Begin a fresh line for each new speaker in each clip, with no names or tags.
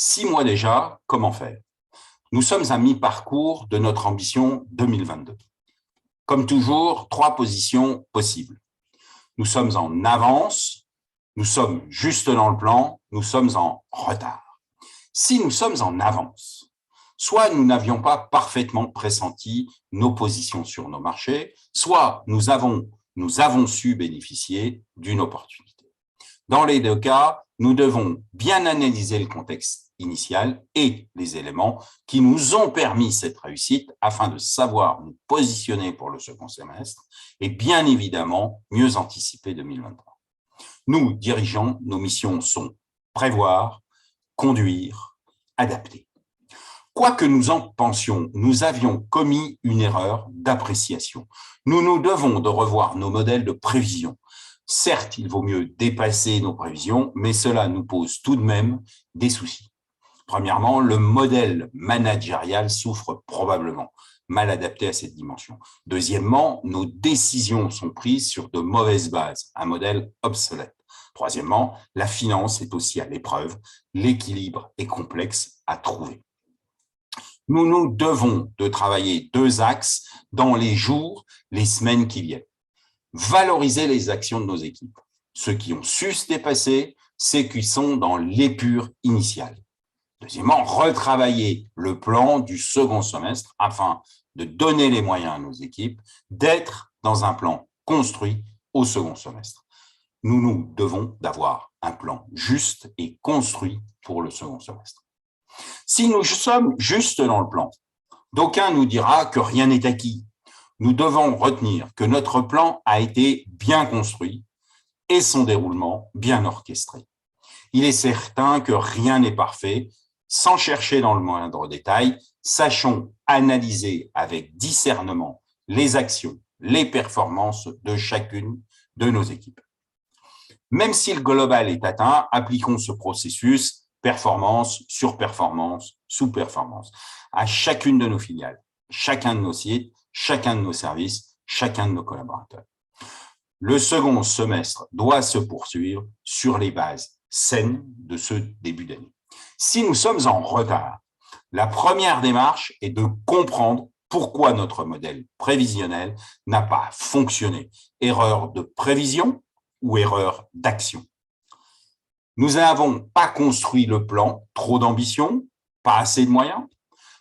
6 mois déjà, comment faire? Nous sommes à mi-parcours de notre ambition 2022. Comme toujours, 3 positions possibles. Nous sommes en avance, nous sommes juste dans le plan, nous sommes en retard. Si nous sommes en avance, soit nous n'avions pas parfaitement pressenti nos positions sur nos marchés, soit nous avons su bénéficier d'une opportunité. Dans les deux cas, nous devons bien analyser le contexte initial et les éléments qui nous ont permis cette réussite afin de savoir nous positionner pour le second semestre et bien évidemment mieux anticiper 2023. Nous, dirigeants, nos missions sont prévoir, conduire, adapter. Quoi que nous en pensions, nous avions commis une erreur d'appréciation. Nous devons de revoir nos modèles de prévision. Certes, il vaut mieux dépasser nos prévisions, mais cela nous pose tout de même des soucis. Premièrement, le modèle managérial souffre probablement, mal adapté à cette dimension. Deuxièmement, nos décisions sont prises sur de mauvaises bases, un modèle obsolète. Troisièmement, la finance est aussi à l'épreuve, l'équilibre est complexe à trouver. Nous devons de travailler 2 axes dans les jours, les semaines qui viennent. Valoriser les actions de nos équipes. Ceux qui ont su se dépasser, ceux qui sont dans l'épure initiale. Deuxièmement, retravailler le plan du second semestre afin de donner les moyens à nos équipes d'être dans un plan construit au second semestre. Nous devons d'avoir un plan juste et construit pour le second semestre. Si nous sommes juste dans le plan, d'aucuns nous dira que rien n'est acquis. Nous devons retenir que notre plan a été bien construit et son déroulement bien orchestré. Il est certain que rien n'est parfait. Sans chercher dans le moindre détail, sachons analyser avec discernement les actions, les performances de chacune de nos équipes. Même si le global est atteint, appliquons ce processus performance, surperformance, sous-performance à chacune de nos filiales, chacun de nos sites, chacun de nos services, chacun de nos collaborateurs. Le second semestre doit se poursuivre sur les bases saines de ce début d'année. Si nous sommes en retard, la première démarche est de comprendre pourquoi notre modèle prévisionnel n'a pas fonctionné. Erreur de prévision ou erreur d'action. Nous n'avons pas construit le plan, trop d'ambition, pas assez de moyens.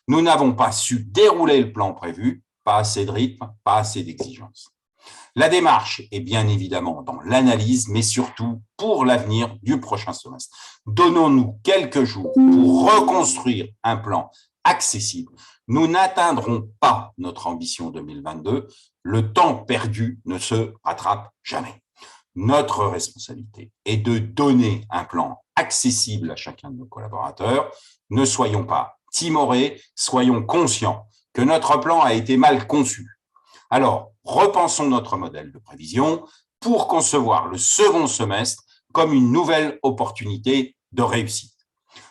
Nous n'avons pas su dérouler le plan prévu, pas assez de rythme, pas assez d'exigence. La démarche est bien évidemment dans l'analyse, mais surtout pour l'avenir du prochain semestre. Donnons-nous quelques jours pour reconstruire un plan accessible. Nous n'atteindrons pas notre ambition 2022. Le temps perdu ne se rattrape jamais. Notre responsabilité est de donner un plan accessible à chacun de nos collaborateurs. Ne soyons pas timorés, soyons conscients que notre plan a été mal conçu. Alors, repensons notre modèle de prévision pour concevoir le second semestre comme une nouvelle opportunité de réussite.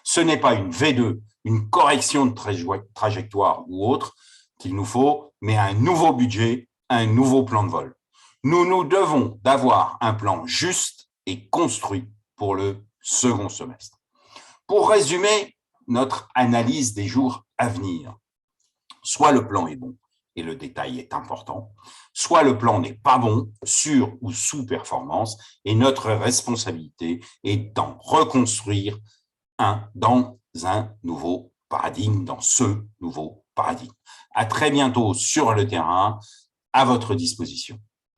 Ce n'est pas une V2, une correction de trajectoire ou autre qu'il nous faut, mais un nouveau budget, un nouveau plan de vol. Nous devons d'avoir un plan juste et construit pour le second semestre. Pour résumer notre analyse des jours à venir, soit le plan est bon, et le détail est important, soit le plan n'est pas bon, sur ou sous-performance, et notre responsabilité est d'en reconstruire dans un nouveau paradigme, dans ce nouveau paradigme. À très bientôt sur le terrain, à votre disposition.